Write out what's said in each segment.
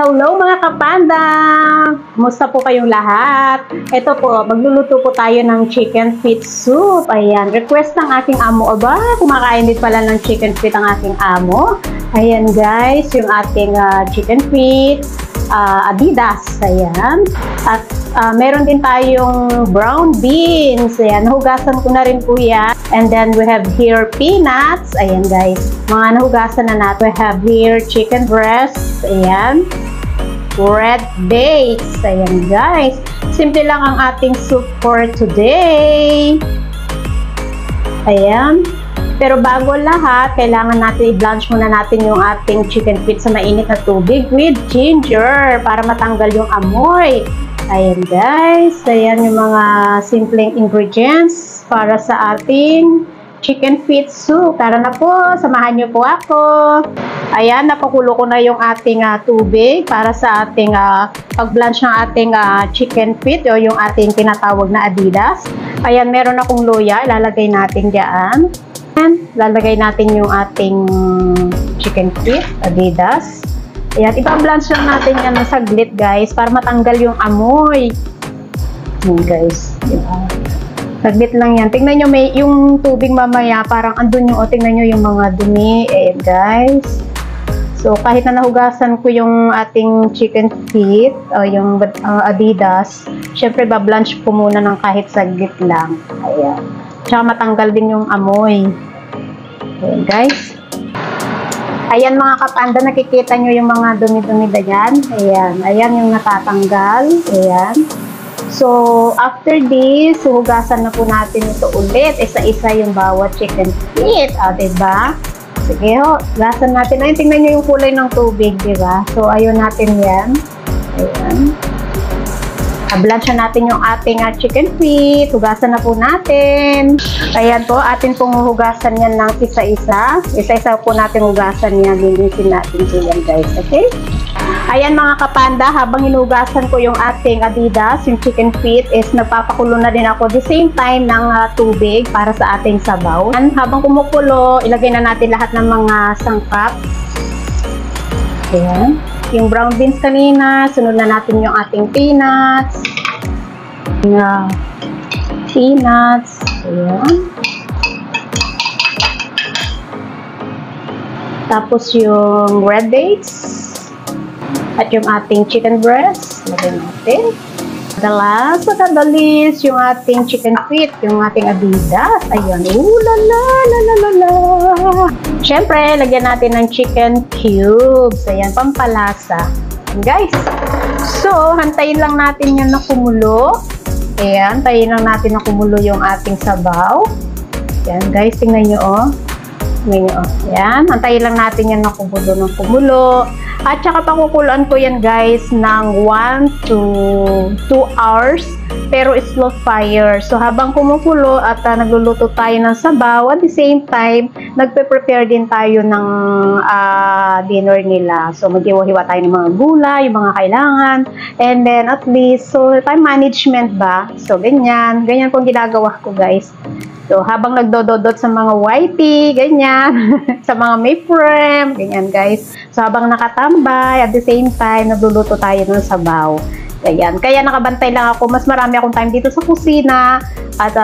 Hello mga kapanda! Kumusta po kayong lahat? Ito po, magluluto po tayo ng chicken feet soup. Ayan, request ng aking amo. Aba, kumakain din pala ng chicken feet ang aking amo. Ayan guys, yung ating chicken feet, Adidas. Ayan. At meron din tayong brown beans. Ayan, nahugasan ko na rin po yan. And then we have here peanuts. Ayan guys, mga nahugasan na natin. We have here chicken breast. Ayan. Red dates. Ayan guys. Simple lang ang ating soup for today. Ayan. Pero bago lahat, kailangan natin i-blanch muna natin yung ating chicken feet sa mainit na tubig with ginger para matanggal yung amoy. Ayan guys. Ayan yung mga simpleng ingredients para sa ating chicken feet soup. Tara na po, samahan niyo po ako. Ayan, napakulo ko na yung ating tubig para sa ating pag-blanch ng ating chicken feet o yung ating tinatawag na Adidas. Ayan, meron akong luya, ilalagay natin diyan. Ayan, lalagay natin yung ating chicken feet, Adidas. Ayan, ipa-blanch lang natin yan ng saglit guys para matanggal yung amoy. Ayan guys, diba? Saglit lang yan. Tingnan nyo, may yung tubig mamaya, parang andun yung, tingnan nyo yung mga dumi. Ayan guys. So, kahit na nahugasan ko yung ating chicken feet, o yung Adidas, syempre ba-blanch ko muna ng kahit saglit lang. Ayan. Tsaka matanggal din yung amoy. Ayan guys. Ayan mga kapanda, nakikita nyo yung mga dumi-dumi na yan. Ayan. Ayan yung natatanggal. Ayan. So, after this, hugasan na po natin ito ulit. Isa-isa yung bawat chicken feet. Diba? Sige ho, hugasan natin. Ayun, tingnan nyo yung kulay ng tubig, diba? So, ayun natin yan. Ayan. Blanch na natin yung ating chicken feet. Hugasan na po natin. Ayan po, atin pong hugasan yan ng isa-isa. Isa-isa po natin hugasan yan. Linisin natin po yan guys. Okay? Ayan mga kapanda, habang hinugasan ko yung ating Adidas, yung chicken feet, is nagpapakulo na din ako the same time ng tubig para sa ating sabaw. And habang kumukulo, ilagay na natin lahat ng mga sangkap. Ayan. Yung brown beans kanina, sunod na natin yung ating peanuts. Peanuts. Ayan. Tapos yung red dates. At yung ating chicken breast. Lagyan natin. The last but not the least, yung ating chicken feet, yung ating Adidas. Ayan. La. Siyempre, lagyan natin ng chicken cubes. Ayan, pampalasa. Ayan, guys. So, hantayin lang natin yan na kumulo. Ayan, hantayin lang natin na kumulo yung ating sabaw. Ayan, guys. Tingnan nyo, oh. Tingnan nyo, oh. Ayan, hantayin lang natin yan na kumulo ng kumulo. At saka pakukuluan ko yan guys ng 1 to 2 hours pero slow fire. So habang kumukulo at nagluluto tayo ng sabaw, at the same time nagpe-prepare din tayo ng dinner nila. So maghiwa-hiwa tayo ng mga gulay, yung mga kailangan, and then at least, so time management ba? So ganyan pong ginagawa ko guys. So, habang nagdododot sa mga whitey, ganyan, sa mga may frame, ganyan guys. So, habang nakatambay, at the same time, nagluluto tayo ng sabaw. Ganyan. Kaya nakabantay lang ako. Mas marami akong time dito sa kusina. At,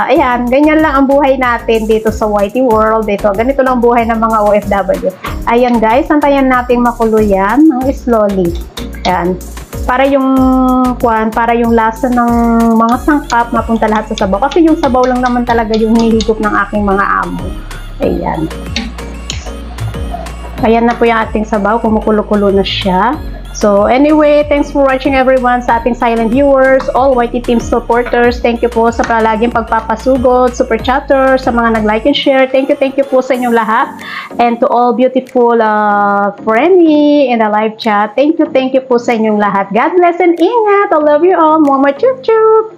ayan, ganyan lang ang buhay natin dito sa whitey world. Dito, ganito lang buhay ng mga OFW. Ayan guys, antayan natin makulo yan ng slowly. Ayan. Para yung lasa ng mga sangkap mapunta lahat sa sabaw. Kasi yung sabaw lang naman talaga yung hinihigop ng aking mga amo. Ayan. Ayan na po yung ating sabaw. Kumukulo-kulo na siya. So, anyway, thanks for watching everyone sa ating silent viewers, all YT team supporters. Thank you po sa palaging pagpapasugod, super chatters, sa mga nag-like and share. Thank you po sa inyong lahat. And to all beautiful friendly in the live chat. Thank you po sa inyong lahat. God bless and ingat. I love you all. More chup-chup.